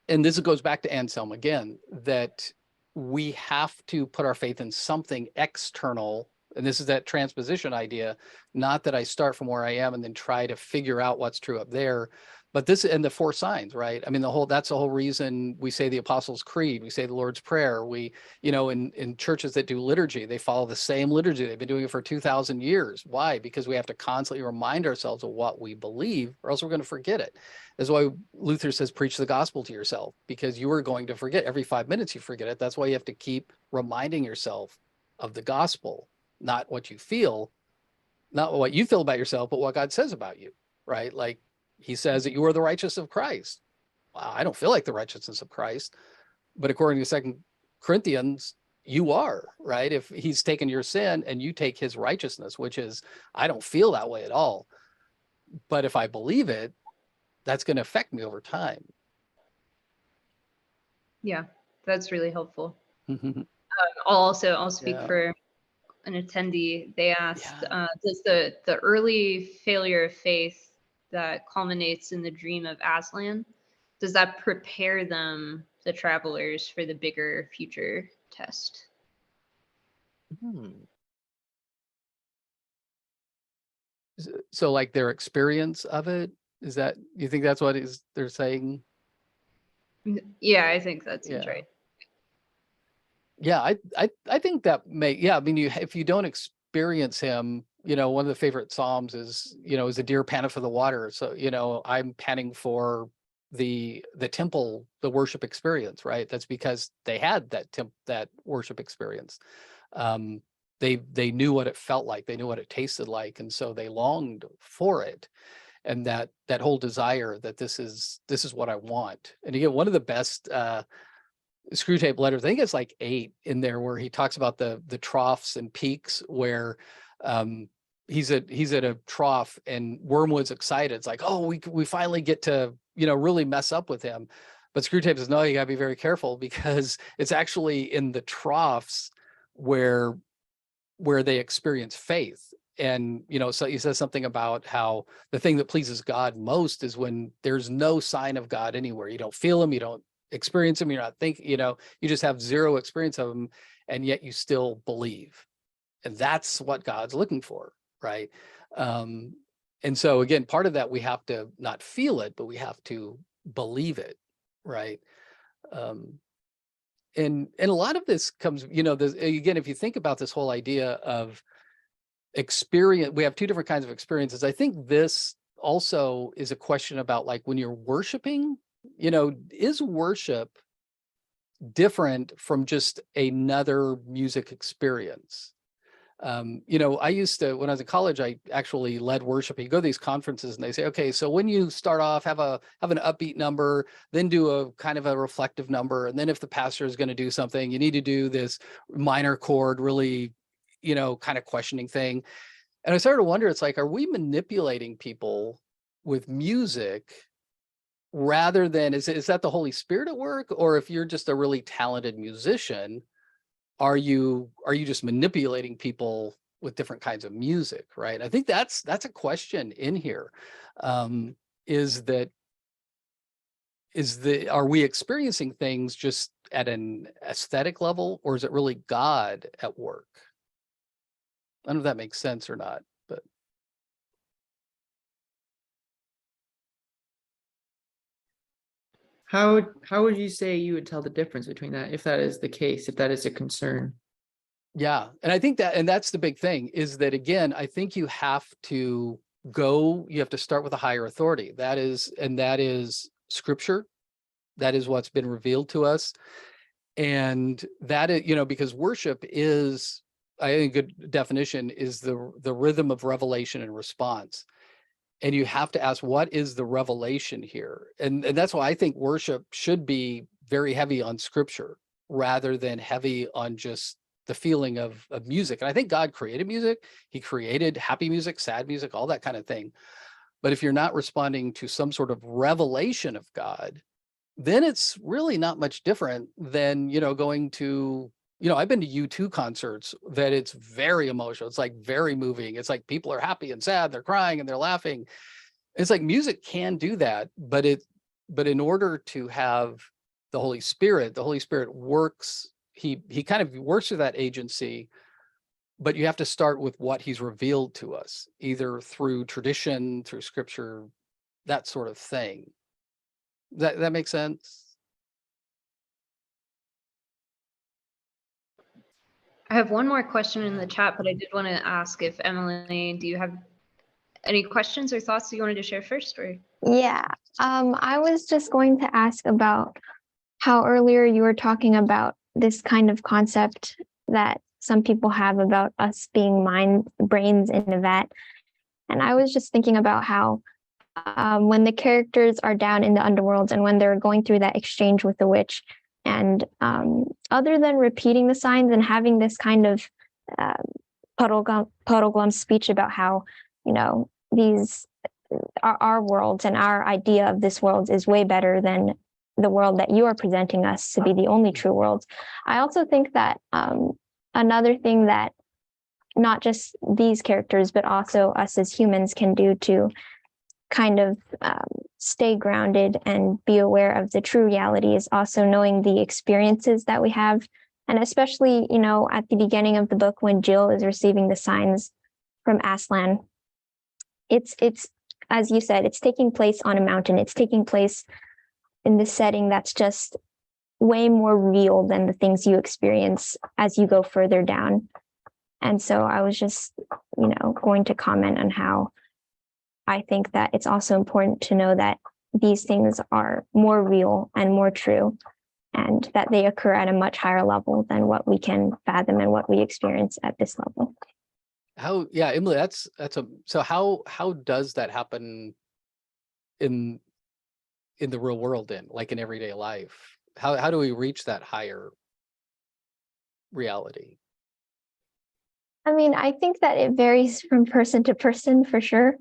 this goes back to Anselm again, that we have to put our faith in something external. And this is that transposition idea, not that I start from where I am and then try to figure out what's true up there, But this and the four signs, right? I mean, that's the whole reason we say the Apostles' Creed, we say the Lord's Prayer. We, in churches that do liturgy, they follow the same liturgy. They've been doing it for 2,000 years. Why? Because we have to constantly remind ourselves of what we believe, or else we're going to forget it. That's why Luther says, preach the gospel to yourself, because you are going to forget. Every 5 minutes you forget it. That's why you have to keep reminding yourself of the gospel, not what you feel, not what you feel about yourself, but what God says about you, right? Like, he says that you are the righteousness of Christ. Wow, I don't feel like the righteousness of Christ, but according to 2 Corinthians, you are, right? If he's taken your sin and you take his righteousness, which is, I don't feel that way at all. But if I believe it, that's going to affect me over time. Yeah, that's really helpful. Yeah. I'll speak for an attendee. They asked, does the early failure of faith that culminates in the dream of Aslan, does that prepare them, the travelers, for the bigger future test? So like their experience of it, is that, you think that's what they're saying? Yeah, I think that seems right. Yeah, I think that I mean, if you don't experience him, one of the favorite Psalms is, is the deer panteth for the water. So, I'm panting for the temple, the worship experience, right? That's because they had that worship experience. They knew what it felt like, they knew what it tasted like, and so they longed for it. And that whole desire that this is what I want. And again, one of the best Screwtape letters, I think it's like 8 in there, where he talks about the troughs and peaks where he's at a trough and Wormwood's excited. It's like, oh, we finally get to, really mess up with him. But Screwtape says, no, you gotta be very careful, because it's actually in the troughs where they experience faith. And, so he says something about how the thing that pleases God most is when there's no sign of God anywhere. You don't feel him, you don't experience him, you're not thinking, you just have zero experience of him, and yet you still believe. And that's what God's looking for, right? And so again, part of that, we have to not feel it, but we have to believe it, right? And a lot of this comes, again, if you think about this whole idea of experience, we have 2 different kinds of experiences. I think this also is a question about, like, when you're worshiping, is worship different from just another music experience? I used to, when I was in college, I actually led worship. You go to these conferences and they say, okay, so when you start off, have an upbeat number, then do a kind of a reflective number. And then if the pastor is going to do something, you need to do this minor chord, really, kind of questioning thing. And I started to wonder, it's like, are we manipulating people with music rather than, is that the Holy Spirit at work? Or if you're just a really talented musician, are you just manipulating people with different kinds of music, right? I think that's a question in here. Are we experiencing things just at an aesthetic level, or is it really God at work? I don't know if that makes sense or not, but. How would you say you would tell the difference between that, if that is the case, if that is a concern? Yeah. And I think that's the big thing, is that, again, I think you have to start with a higher authority. That is Scripture. That is what's been revealed to us. And that is, because worship is, I think a good definition is the rhythm of revelation and response. And you have to ask, what is the revelation here? And that's why I think worship should be very heavy on Scripture rather than heavy on just the feeling of music. And I think God created music. He created happy music, sad music, all that kind of thing. But if you're not responding to some sort of revelation of God, then it's really not much different than, going to, I've been to U2 concerts that it's very emotional. It's like very moving. It's like people are happy and sad, they're crying and they're laughing. It's like music can do that, but in order to have the Holy Spirit works, he kind of works through that agency, but you have to start with what he's revealed to us, either through tradition, through Scripture, that sort of thing. That makes sense? I have one more question in the chat, but I did want to ask if Emily, do you have any questions or thoughts that you wanted to share first? Or Yeah, I was just going to ask about how earlier you were talking about this kind of concept that some people have about us being brains in a vat. And I was just thinking about how when the characters are down in the underworld and when they're going through that exchange with the witch, and other than repeating the signs and having this kind of Puddleglum speech about how, you know, these our worlds and our idea of this world is way better than the world that you are presenting us to be the only true world. I also think that another thing that not just these characters, but also us as humans can do to kind of stay grounded and be aware of the true reality is also knowing the experiences that we have. And especially, you know, at the beginning of the book, when Jill is receiving the signs from Aslan, it's as you said, it's taking place on a mountain. It's taking place in this setting that's just way more real than the things you experience as you go further down. And so I was just, you know, going to comment on how I think that it's also important to know that these things are more real and more true, and that they occur at a much higher level than what we can fathom and what we experience at this level. Yeah, Emily, so how does that happen in the real world then, like in everyday life? How do we reach that higher reality? I mean, I think that it varies from person to person for sure.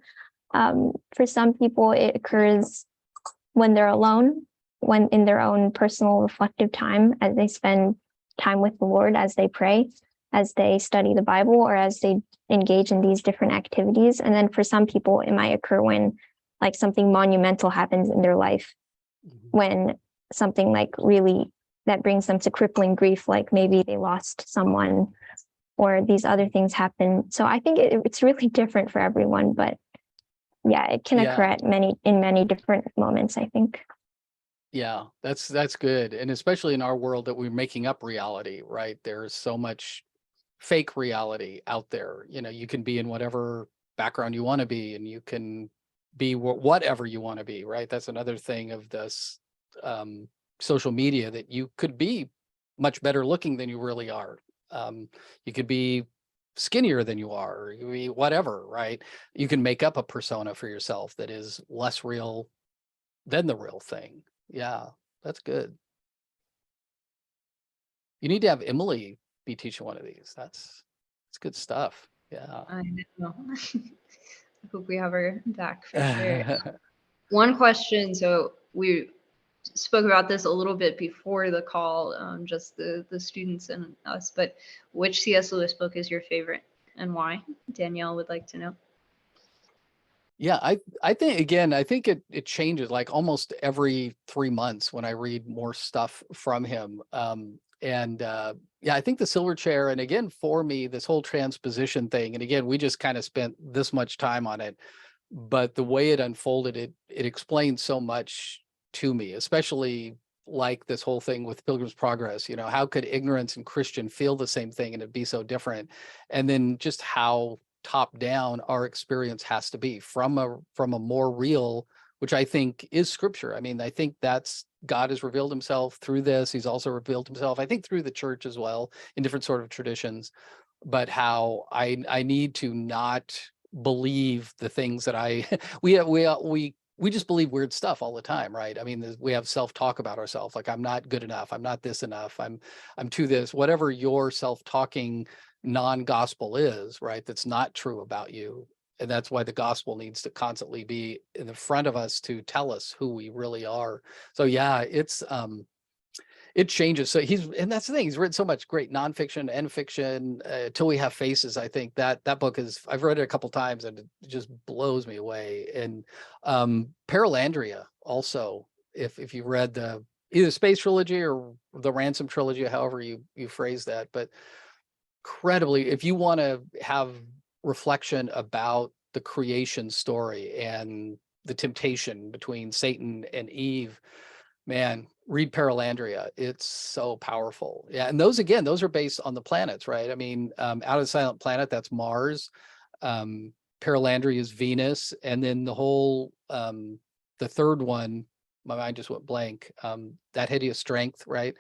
For some people, it occurs when they're alone, when in their own personal reflective time, as they spend time with the Lord, as they pray, as they study the Bible, or as they engage in these different activities. And then for some people, it might occur when like something monumental happens in their life, when something like really that brings them to crippling grief, like maybe they lost someone or these other things happen. So I think it's really different for everyone, but yeah, it can occur at in many different moments, I think. Yeah, that's good. And especially in our world that we're making up reality, right? There's so much fake reality out there. You know, you can be in whatever background you want to be, and you can be whatever you want to be, right? That's another thing of this social media, that you could be much better looking than you really are. You could be skinnier than you are, or you could be whatever, right? You can make up a persona for yourself that is less real than the real thing. Yeah, that's good. You need to have Emily be teaching one of these. That's good stuff. Yeah. I know. I hope we have her back for sure. One question. So we spoke about this a little bit before the call, just the students and us, but which C.S. Lewis book is your favorite and why? Danielle would like to know. Yeah, I think, again, I think it changes like almost every 3 months when I read more stuff from him. Yeah, I think the Silver Chair, and again, for me, this whole transposition thing, and again, we just kind of spent this much time on it, but the way it unfolded, it explained so much to me, especially like this whole thing with Pilgrim's Progress. You know, how could ignorance and Christian feel the same thing and it'd be so different? And then just how top down our experience has to be from a more real, which I think is scripture. I mean, I think that's God has revealed himself through this. He's also revealed himself, I think, through the church as well, in different sort of traditions. But how I need to not believe the things that we just believe weird stuff all the time, right? I mean, we have self-talk about ourselves, like I'm not good enough, I'm not this enough, I'm to this, whatever your self-talking non-gospel is, right? That's not true about you. And that's why the gospel needs to constantly be in the front of us to tell us who we really are. So yeah, it changes. So and that's the thing, he's written so much great nonfiction and fiction. Till We Have Faces, I think that book is, I've read it a couple times and it just blows me away. And Paralandria also, if you read the either Space Trilogy or the Ransom Trilogy, however you phrase that, but incredibly, if you want to have reflection about the creation story and the temptation between Satan and Eve. Man, read Paralandria. It's so powerful. Yeah. And those, again, those are based on the planets, right? I mean, Out of the Silent Planet, that's Mars. Paralandria is Venus. And then the whole, the third one, my mind just went blank. That Hideous Strength, right?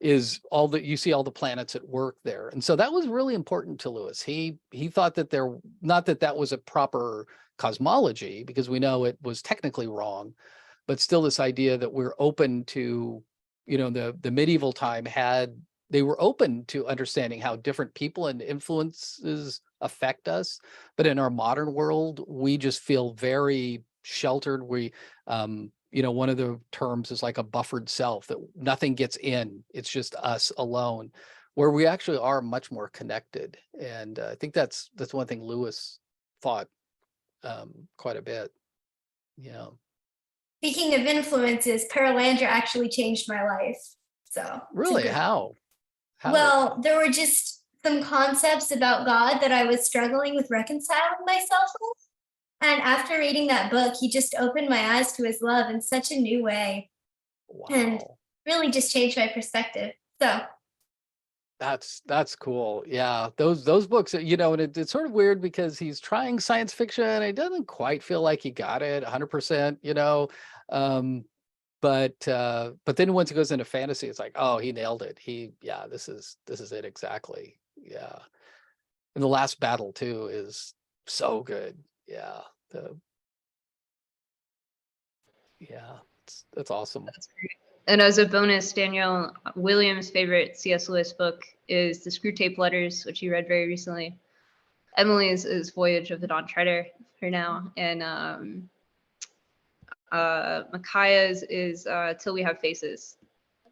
Is all that you see all the planets at work there. And so that was really important to Lewis. He thought that not that that was a proper cosmology, because we know it was technically wrong, but still this idea that we're open to, the medieval time they were open to understanding how different people and influences affect us. But in our modern world, we just feel very sheltered. One of the terms is like a buffered self, that nothing gets in. It's just us alone, where we actually are much more connected. And I think that's one thing Lewis thought quite a bit. Yeah. Speaking of influences, Paralandra actually changed my life. So Really, how? Well, there were just some concepts about God that I was struggling with reconciling myself with. And after reading that book, he just opened my eyes to his love in such a new way. Wow. And really just changed my perspective. So that's cool. Yeah, those books, and it's sort of weird because he's trying science fiction and it doesn't quite feel like he got it 100%, but then once it goes into fantasy, it's like, oh, he nailed it. This is it exactly. Yeah. And The Last Battle too is so good. Yeah. That's awesome. That's great. And as a bonus, Danielle, William's favorite C.S. Lewis book is The Screwtape Letters, which he read very recently. Emily's is Voyage of the Dawn Treader for now. And Micaiah's is Till We Have Faces,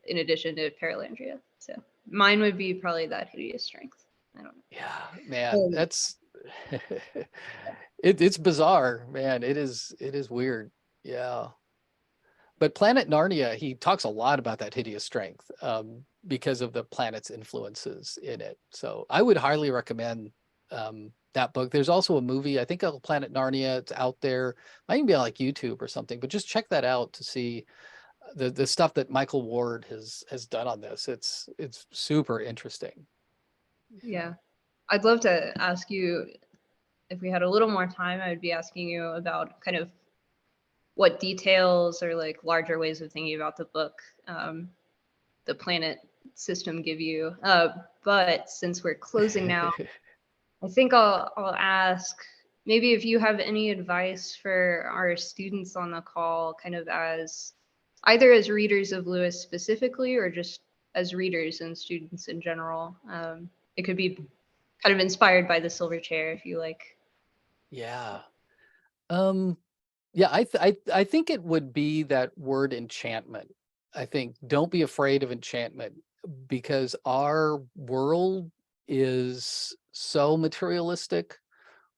in addition to Paralandria. So mine would be probably That Hideous Strength. I don't know. Yeah, man, that's it's bizarre, man. It is weird. Yeah. But Planet Narnia, he talks a lot about that hideous strength because of the planet's influences in it. So I would highly recommend that book. There's also a movie, I think, of Planet Narnia. It's out there. Might even be on like YouTube or something, but just check that out to see the stuff that Michael Ward has done on this. It's super interesting. Yeah. I'd love to ask you, if we had a little more time, I would be asking you about kind of what details or like larger ways of thinking about the book, the planet system give you. But since we're closing now, I think I'll ask maybe if you have any advice for our students on the call, kind of as either as readers of Lewis specifically, or just as readers and students in general. It could be kind of inspired by the Silver Chair, if you like. Yeah. Yeah, I think it would be that word enchantment. I think don't be afraid of enchantment, because our world is so materialistic.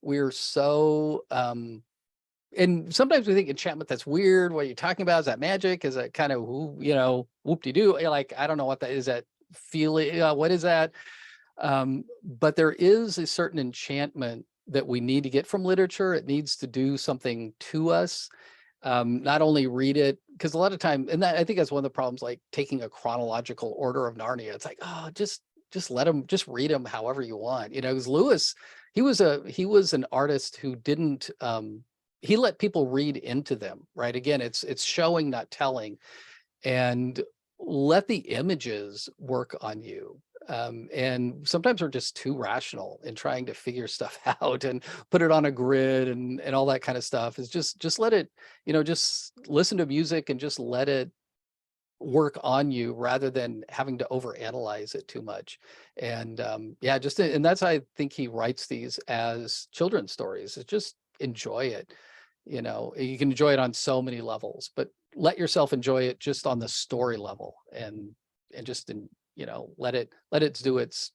We're so and sometimes we think enchantment, that's weird. What are you talking about? Is that magic? Is that kind of whoop-de-doo? Like, I don't know what that is. That feeling, what is that? But there is a certain enchantment that we need to get from literature. It needs to do something to us. Not only read it, because a lot of time, and that, I think that's one of the problems, like taking a chronological order of Narnia. It's like, oh, just let them, just read them however you want. Because Lewis, he was an artist who didn't, he let people read into them, right? Again, it's showing, not telling, and let the images work on you. And sometimes we're just too rational in trying to figure stuff out and put it on a grid and all that kind of stuff. Is just let it, just listen to music and just let it work on you, rather than having to overanalyze it too much. And and that's, I think he writes these as children's stories. It's just enjoy it. You can enjoy it on so many levels, but let yourself enjoy it just on the story level, and just let it do its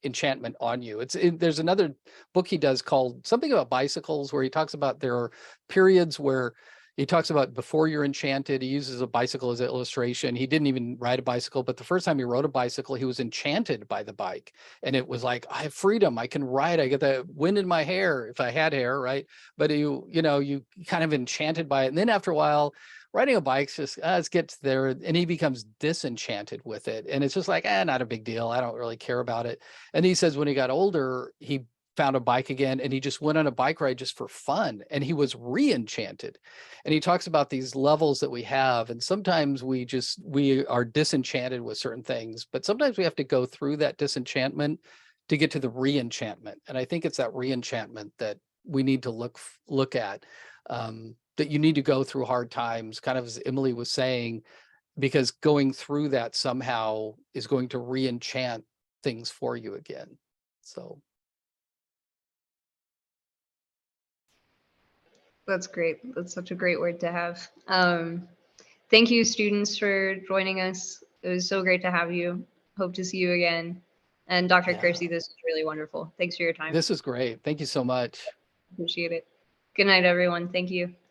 enchantment on you. There's another book he does called something about bicycles, where he talks about there are periods where He talks about before you're enchanted, he uses a bicycle as an illustration. He didn't even ride a bicycle, but the first time he rode a bicycle, he was enchanted by the bike. And it was like, I have freedom. I can ride. I get the wind in my hair if I had hair, right? But you kind of enchanted by it. And then after a while, riding a bike's just, let's get to there. And he becomes disenchanted with it. And it's just like, not a big deal. I don't really care about it. And he says when he got older, he found a bike again and he just went on a bike ride just for fun and he was re-enchanted. And he talks about these levels that we have, and sometimes we are disenchanted with certain things, but sometimes we have to go through that disenchantment to get to the re-enchantment. And I think it's that re-enchantment that we need to look at, that you need to go through hard times, kind of as Emily was saying, because going through that somehow is going to re-enchant things for you again. So That's great. That's such a great word to have. Thank you, students, for joining us. It was so great to have you. Hope to see you again. And Dr. Yeah. Kersey, this was really wonderful. Thanks for your time. this is great. Thank you so much. Appreciate it. Good night, everyone. Thank you.